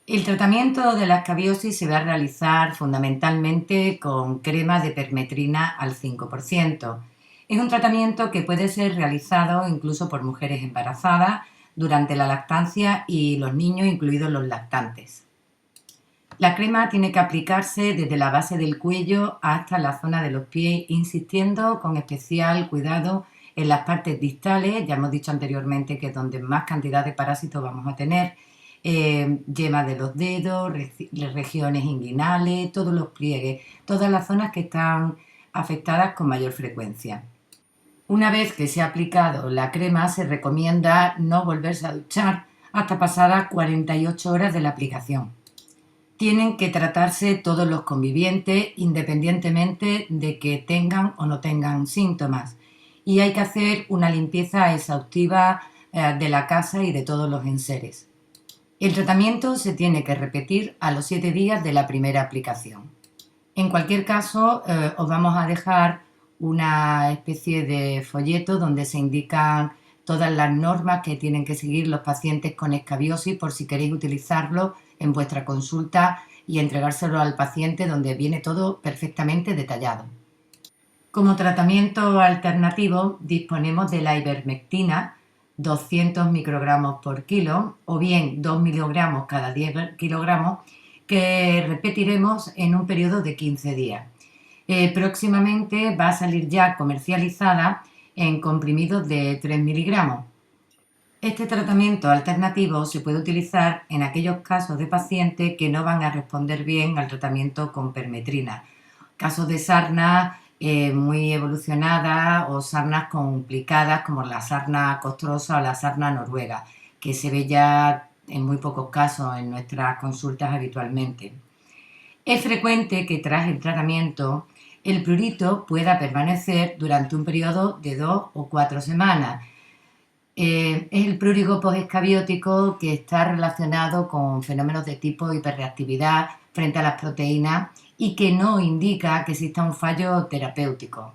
El tratamiento de la escabiosis se va a realizar fundamentalmente con crema de permetrina al 5%. Es un tratamiento que puede ser realizado incluso por mujeres embarazadas durante la lactancia y los niños, incluidos los lactantes. La crema tiene que aplicarse desde la base del cuello hasta la zona de los pies, insistiendo con especial cuidado en las partes distales. Ya hemos dicho anteriormente que es donde más cantidad de parásitos vamos a tener. Yema de los dedos, regiones inguinales, todos los pliegues, todas las zonas que están afectadas con mayor frecuencia. Una vez que se ha aplicado la crema, se recomienda no volverse a duchar hasta pasadas 48 horas de la aplicación. Tienen que tratarse todos los convivientes independientemente de que tengan o no tengan síntomas y hay que hacer una limpieza exhaustiva de la casa y de todos los enseres. El tratamiento se tiene que repetir a los 7 días de la primera aplicación. En cualquier caso, os vamos a dejar una especie de folleto donde se indican todas las normas que tienen que seguir los pacientes con escabiosis por si queréis utilizarlo en vuestra consulta y entregárselo al paciente, donde viene todo perfectamente detallado. Como tratamiento alternativo disponemos de la ivermectina, 200 microgramos por kilo, o bien 2 miligramos cada 10 kilogramos, que repetiremos en un periodo de 15 días. Próximamente va a salir ya comercializada en comprimidos de 3 miligramos. Este tratamiento alternativo se puede utilizar en aquellos casos de pacientes que no van a responder bien al tratamiento con permetrina. Casos de sarna muy evolucionada o sarnas complicadas como la sarna costrosa o la sarna noruega, que se ve ya en muy pocos casos en nuestras consultas habitualmente. Es frecuente que tras el tratamiento el prurito pueda permanecer durante un periodo de 2 o 4 semanas. Es el prurigo posescabiótico, que está relacionado con fenómenos de tipo hiperreactividad frente a las proteínas y que no indica que exista un fallo terapéutico.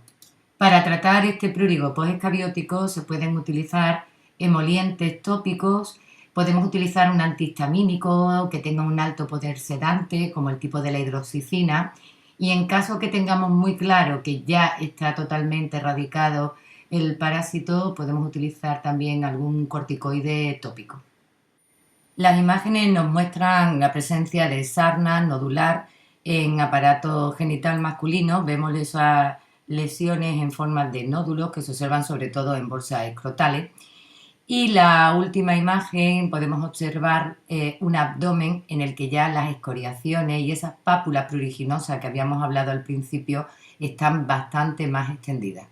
Para tratar este prurigo posescabiótico se pueden utilizar emolientes tópicos, podemos utilizar un antihistamínico que tenga un alto poder sedante, como el tipo de la hidroxicina, y en caso que tengamos muy claro que ya está totalmente erradicado el parásito, podemos utilizar también algún corticoide tópico. Las imágenes nos muestran la presencia de sarna nodular en aparato genital masculino. Vemos esas lesiones en forma de nódulos que se observan sobre todo en bolsas escrotales. Y la última imagen podemos observar un abdomen en el que ya las escoriaciones y esas pápulas pruriginosas que habíamos hablado al principio están bastante más extendidas.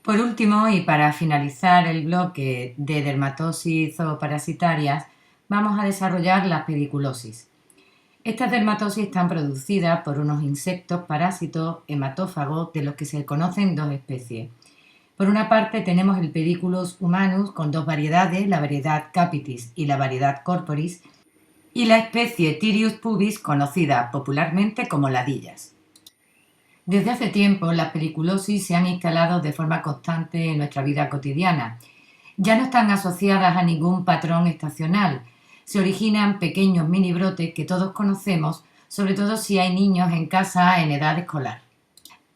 Por último, y para finalizar el bloque de dermatosis zooparasitarias, vamos a desarrollar la pediculosis. Estas dermatosis están producidas por unos insectos parásitos hematófagos, de los que se conocen dos especies. Por una parte tenemos el Pediculus humanus con dos variedades, la variedad capitis y la variedad corporis, y la especie Tirius pubis, conocida popularmente como ladillas. Desde hace tiempo las pediculosis se han instalado de forma constante en nuestra vida cotidiana. Ya no están asociadas a ningún patrón estacional. Se originan pequeños mini brotes que todos conocemos, sobre todo si hay niños en casa en edad escolar.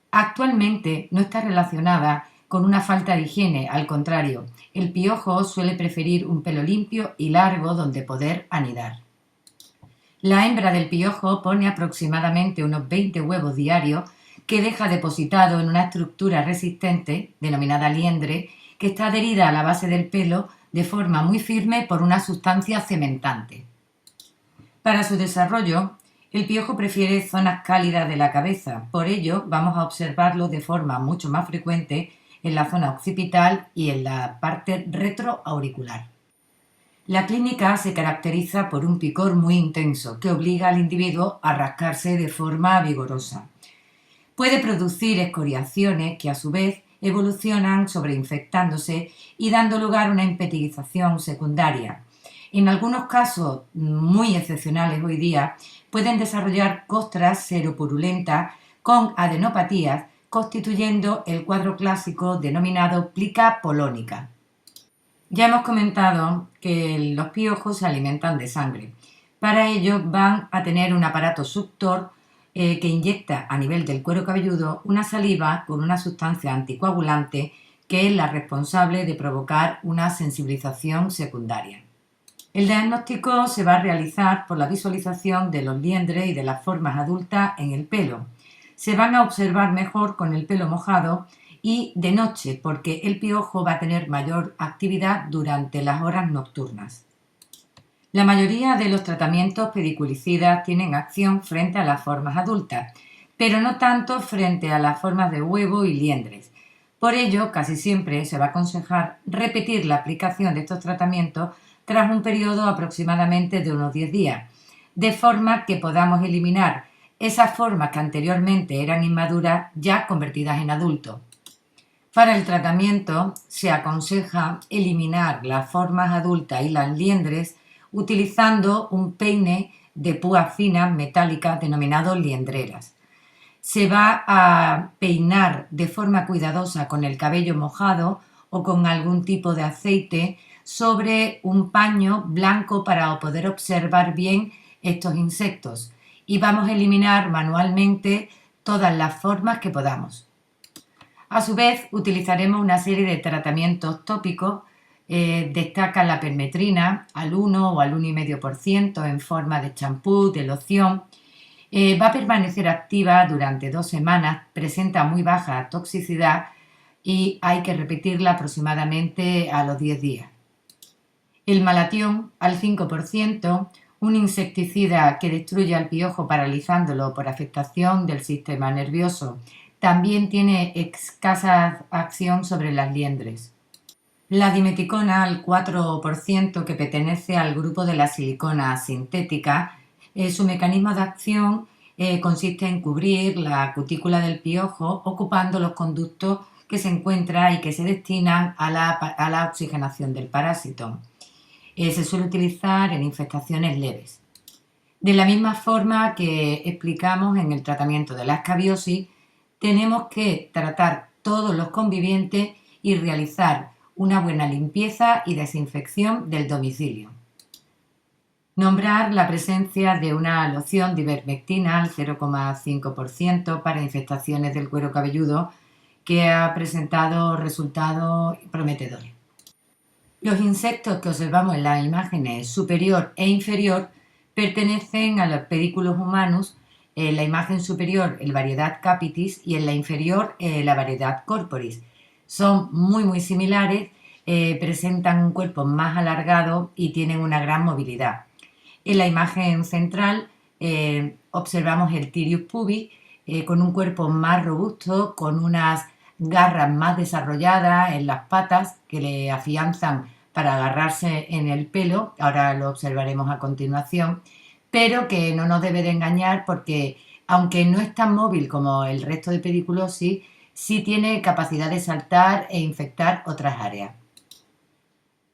Actualmente no está relacionada con una falta de higiene, al contrario, el piojo suele preferir un pelo limpio y largo donde poder anidar. La hembra del piojo pone aproximadamente unos 20 huevos diarios, que deja depositado en una estructura resistente, denominada liendre, que está adherida a la base del pelo de forma muy firme por una sustancia cementante. Para su desarrollo, el piojo prefiere zonas cálidas de la cabeza, por ello vamos a observarlo de forma mucho más frecuente en la zona occipital y en la parte retroauricular. La clínica se caracteriza por un picor muy intenso que obliga al individuo a rascarse de forma vigorosa. Puede producir escoriaciones que a su vez evolucionan sobreinfectándose y dando lugar a una impetigización secundaria. En algunos casos muy excepcionales hoy día pueden desarrollar costras seropurulentas con adenopatías, constituyendo el cuadro clásico denominado plica polónica. Ya hemos comentado que los piojos se alimentan de sangre. Para ello van a tener un aparato suctor que inyecta a nivel del cuero cabelludo una saliva con una sustancia anticoagulante que es la responsable de provocar una sensibilización secundaria. El diagnóstico se va a realizar por la visualización de los liendres y de las formas adultas en el pelo. Se van a observar mejor con el pelo mojado y de noche, porque el piojo va a tener mayor actividad durante las horas nocturnas. La mayoría de los tratamientos pediculicidas tienen acción frente a las formas adultas, pero no tanto frente a las formas de huevo y liendres. Por ello, casi siempre se va a aconsejar repetir la aplicación de estos tratamientos tras un periodo aproximadamente de unos 10 días, de forma que podamos eliminar esas formas que anteriormente eran inmaduras ya convertidas en adultos. Para el tratamiento se aconseja eliminar las formas adultas y las liendres utilizando un peine de púas finas metálicas denominado liendreras. Se va a peinar de forma cuidadosa con el cabello mojado o con algún tipo de aceite sobre un paño blanco para poder observar bien estos insectos, y vamos a eliminar manualmente todas las formas que podamos. A su vez, utilizaremos una serie de tratamientos tópicos. Destaca la permetrina al 1 o al 1,5% en forma de champú, de loción. Va a permanecer activa durante 2 semanas, presenta muy baja toxicidad y hay que repetirla aproximadamente a los 10 días. El malatión al 5%, un insecticida que destruye al piojo paralizándolo por afectación del sistema nervioso. También tiene escasa acción sobre las liendres. La dimeticona al 4%, que pertenece al grupo de la silicona sintética, su mecanismo de acción consiste en cubrir la cutícula del piojo ocupando los conductos que se encuentran y que se destinan a la oxigenación del parásito. Se suele utilizar en infestaciones leves. De la misma forma que explicamos en el tratamiento de la escabiosis, tenemos que tratar todos los convivientes y realizar una buena limpieza y desinfección del domicilio. Nombrar la presencia de una loción de ivermectina al 0,5% para infestaciones del cuero cabelludo que ha presentado resultados prometedores. Los insectos que observamos en las imágenes superior e inferior pertenecen a los pedículos humanos. En la imagen superior, el variedad capitis, y en la inferior, la variedad corporis. Son muy similares, presentan un cuerpo más alargado y tienen una gran movilidad. En la imagen central observamos el Tirius pubis, con un cuerpo más robusto, con unas garras más desarrolladas en las patas que le afianzan para agarrarse en el pelo. Ahora lo observaremos a continuación, pero que no nos debe de engañar porque, aunque no es tan móvil como el resto de pediculosis, sí tiene capacidad de saltar e infectar otras áreas.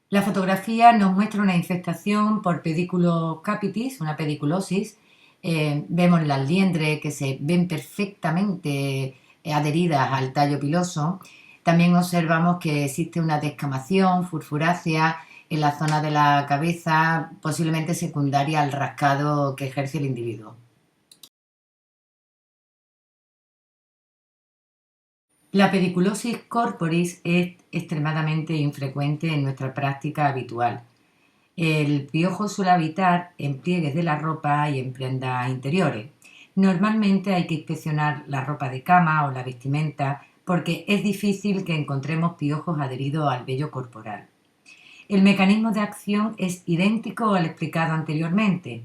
La fotografía nos muestra una infestación por pedículo capitis, una pediculosis. Vemos las liendres que se ven perfectamente adheridas al tallo piloso. También observamos que existe una descamación furfurácea en la zona de la cabeza, posiblemente secundaria al rascado que ejerce el individuo. La pediculosis corporis es extremadamente infrecuente en nuestra práctica habitual. El piojo suele habitar en pliegues de la ropa y en prendas interiores. Normalmente hay que inspeccionar la ropa de cama o la vestimenta porque es difícil que encontremos piojos adheridos al vello corporal. El mecanismo de acción es idéntico al explicado anteriormente.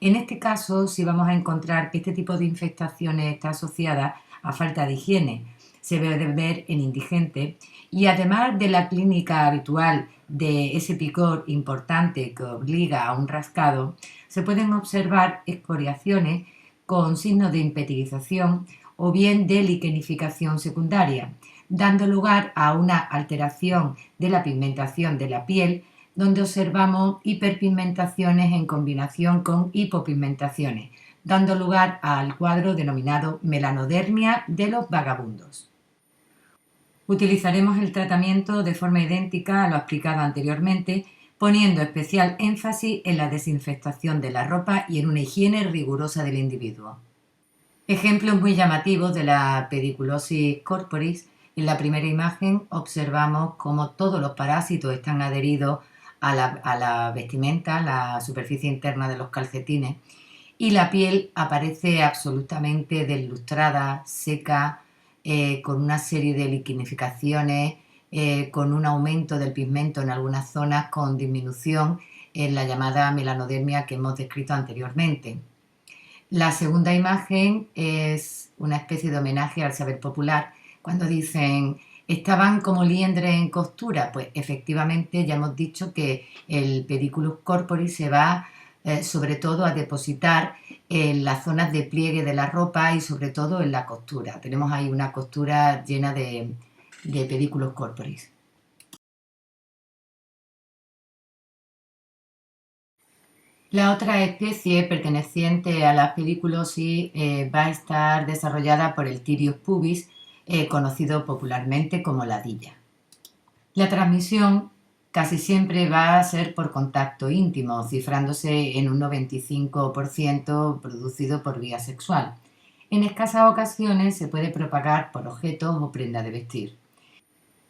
En este caso, sí vamos a encontrar que este tipo de infestaciones está asociada a falta de higiene. Se debe ver en indigente, y además de la clínica habitual de ese picor importante que obliga a un rascado, se pueden observar excoriaciones con signos de impetigización o bien de liquenificación secundaria, dando lugar a una alteración de la pigmentación de la piel, donde observamos hiperpigmentaciones en combinación con hipopigmentaciones, dando lugar al cuadro denominado melanodermia de los vagabundos. Utilizaremos el tratamiento de forma idéntica a lo explicado anteriormente, poniendo especial énfasis en la desinfectación de la ropa y en una higiene rigurosa del individuo. Ejemplos muy llamativos de la pediculosis corporis. En la primera imagen observamos cómo todos los parásitos están adheridos a la vestimenta, la superficie interna de los calcetines, y la piel aparece absolutamente deslustrada, seca, con una serie de liquenificaciones, con un aumento del pigmento en algunas zonas, con disminución en la llamada melanodermia que hemos descrito anteriormente. La segunda imagen es una especie de homenaje al saber popular, cuando dicen estaban como liendres en costura. Pues efectivamente ya hemos dicho que el pediculus corporis se va sobre todo a depositar en las zonas de pliegue de la ropa y sobre todo en la costura. Tenemos ahí una costura llena de pedículos corporis. La otra especie perteneciente a la pediculosis va a estar desarrollada por el Tirius pubis, conocido popularmente como ladilla. La transmisión casi siempre va a ser por contacto íntimo, cifrándose en un 95% producido por vía sexual. En escasas ocasiones se puede propagar por objetos o prenda de vestir.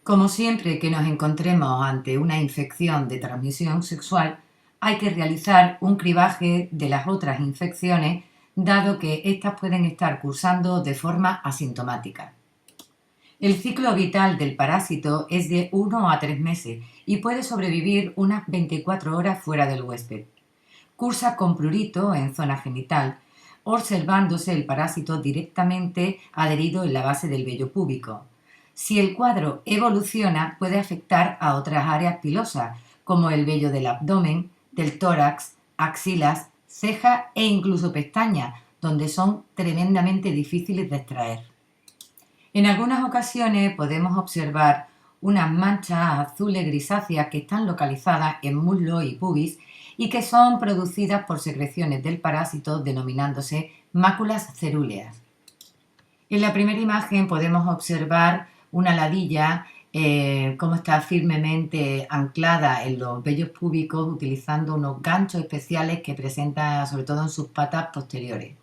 Como siempre que nos encontremos ante una infección de transmisión sexual, hay que realizar un cribaje de las otras infecciones, dado que éstas pueden estar cursando de forma asintomática. El ciclo vital del parásito es de 1 a 3 meses y puede sobrevivir unas 24 horas fuera del huésped. Cursa con prurito en zona genital, observándose el parásito directamente adherido en la base del vello púbico. Si el cuadro evoluciona, puede afectar a otras áreas pilosas, como el vello del abdomen, del tórax, axilas, cejas e incluso pestañas, donde son tremendamente difíciles de extraer. En algunas ocasiones podemos observar unas manchas azules grisáceas que están localizadas en muslo y pubis y que son producidas por secreciones del parásito denominándose máculas cerúleas. En la primera imagen podemos observar una ladilla cómo está firmemente anclada en los vellos púbicos utilizando unos ganchos especiales que presenta sobre todo en sus patas posteriores.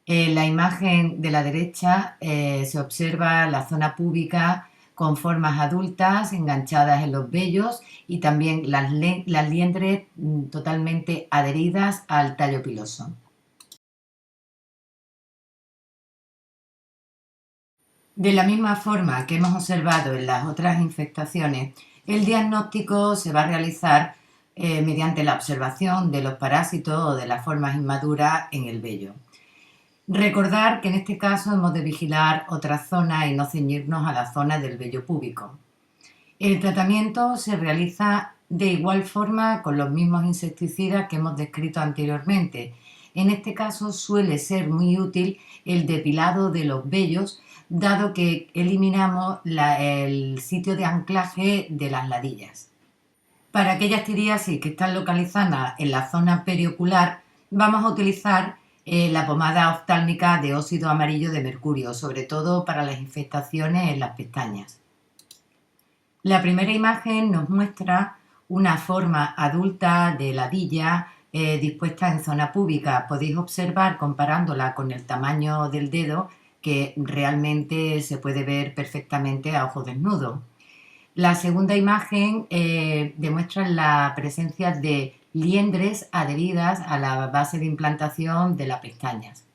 En la imagen de la derecha se observa la zona púbica con formas adultas enganchadas en los vellos y también las liendres totalmente adheridas al tallo piloso. De la misma forma que hemos observado en las otras infestaciones, el diagnóstico se va a realizar mediante la observación de los parásitos o de las formas inmaduras en el vello. Recordar que en este caso hemos de vigilar otras zonas y no ceñirnos a la zona del vello púbico. El tratamiento se realiza de igual forma con los mismos insecticidas que hemos descrito anteriormente. En este caso suele ser muy útil el depilado de los vellos, dado que eliminamos el sitio de anclaje de las ladillas. Para aquellas tiriasis que están localizadas en la zona periocular, vamos a utilizar la pomada oftálmica de óxido amarillo de mercurio, sobre todo para las infestaciones en las pestañas. La primera imagen nos muestra una forma adulta de ladilla dispuesta en zona púbica. Podéis observar, comparándola con el tamaño del dedo, que realmente se puede ver perfectamente a ojo desnudo. La segunda imagen demuestra la presencia de liendres adheridas a la base de implantación de las pestañas.